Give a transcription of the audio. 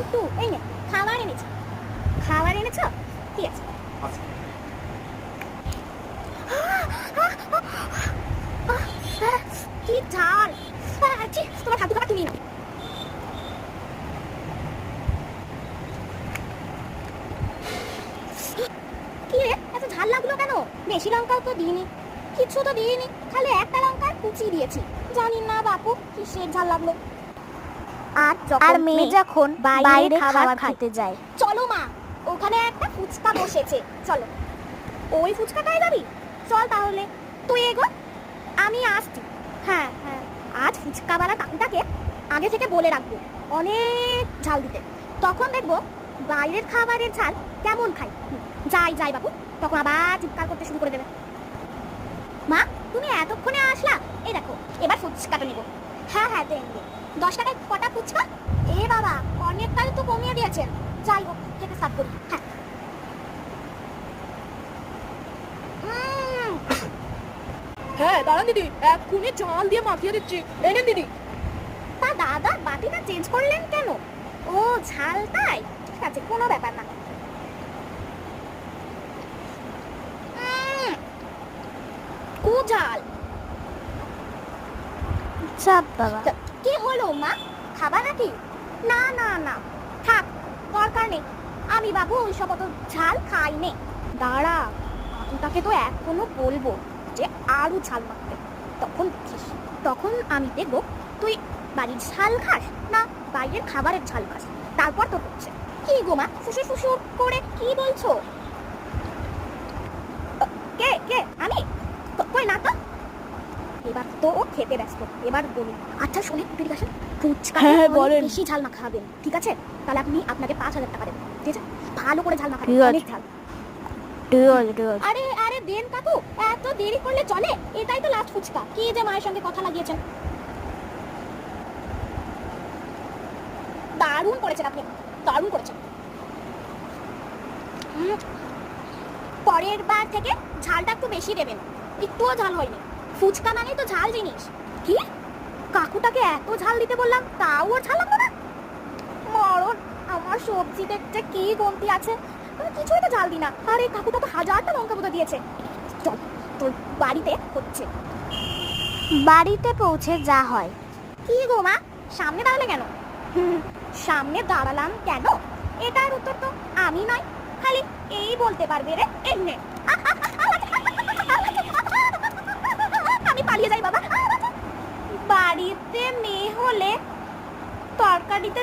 একটু এই নে খাবার এনেছি। খাবার এনেছ? ঠিক আছে। কি ঝাল! তোমার খাদ্য খাবার তুমি না। কি রে, এত ঝাল লাগলো কেন? বেশি লঙ্কাও তো দিইনি, কিছু তো দিইনি, খালি একটা লঙ্কার কুচি দিয়েছি। জানি না বাপু কিসের ঝাল লাগলো। আর মেয়ে যখন বাইরে খাবার খেতে যায়, চলো মা, ওখানে একটা ফুচকা বসেছে, চলো। ওই ফুচকাটাই যাবি? চল তাহলে, তুই এগো, আমি আসছি। হ্যাঁ হ্যাঁ, আজ ফুচকাওয়ালা কাকুটাকে আগে থেকে বলে রাখবো অনেক ঝাল দিতে, তখন দেখবো বাইরের খাবারের ঝাল কেমন খাই। যাই যাই বাবু, তখন আবার চিৎকার করতে শুরু করে দেবে। মা, তুমি এতক্ষণে আসলা? এই দেখো, এবার ফুচকাটা নিব। হ্যাঁ হ্যাঁ দেন, 10 টাকায় কটা ফুচকা? এ বাবা, অনেকটাই তো কমিয়ে দিয়েছেন। যাই হোক, খেতে স্টার্ট করি। হ্যাঁ। হ্যাঁ দাঁড়ান দিদি, এক্ষুনি ঝাল দিয়ে মাখিয়ে দিচ্ছি, এনেন দিদি। তা দাদা বাটিটা চেঞ্জ করলেন কেন? ও ঝাল তাই? ঠিক আছে, কোনো ব্যাপার না। খুব ঝাল। চাপ বাবা। কি হলো মা, খাবা নাকি? না না না, থাক, দরকার নেই। আমি বাবু ওইসব অত ঝাল খাই নে। দাঁড়া, কাকুটাকে তো এখনো বলবো যে আরো ঝাল মাখতে, তখন দেখিস। তখন আমি দেখবো তুই বাড়ির ঝাল খাস না বাইরের খাবারের ঝাল খাস, তারপর তো হচ্ছে। কি গো মা, ফুসুর ফুসুর করে কি বলছো? কে কে? আমি? কই না তো। এবার তো ও খেতে ব্যস্ত, এবার বলি। আচ্ছা শোনে তুই কাছে, ফুচকা বেশি ঝাল মাখা খাবেন, ঠিক আছে? তাহলে আপনি আপনাকে 5,000 টাকা দেবেন, ঠিক আছে? ভালো করে ঝাল মাখাবেন, অনেক ঝাল। আরে আরে দেন কাকু, এত দেরি করলে চলে? এটাই তো লাস্ট ফুচকা। কি যে মায়ের সঙ্গে কথা লাগিয়েছেন। দারুণ করেছেন আপনি, দারুণ করেছেন। পরের বার থেকে ঝালটা একটু বেশি দেবেন, একটুও ঝাল হয়নি। ফুচকা মানে তো ঝাল জিনিস। কি, কাকুটাকে এত ঝাল দিতে বললাম তাও ওর ঝাল লাগলো না? মরণ, আমার সবজি দেখতে কি কমতি আছে, আমি কিছুই তো ঝাল দিই না। আর এই কাকুটা তো 1000টা লঙ্কা বোধ দিয়েছে। চল, তোর বাড়িতে হচ্ছে। বাড়িতে পৌঁছে যা হয়। কি গো মা, সামনে দাঁড়ালে কেন? সামনে দাঁড়ালাম কেন এটার উত্তর তো আমি নয়, খালি এই বলতে পারবে রে। এমনে আমি পালিয়ে যাই বাবা। বাড়িতে মেয়ে হলে তরকারিতে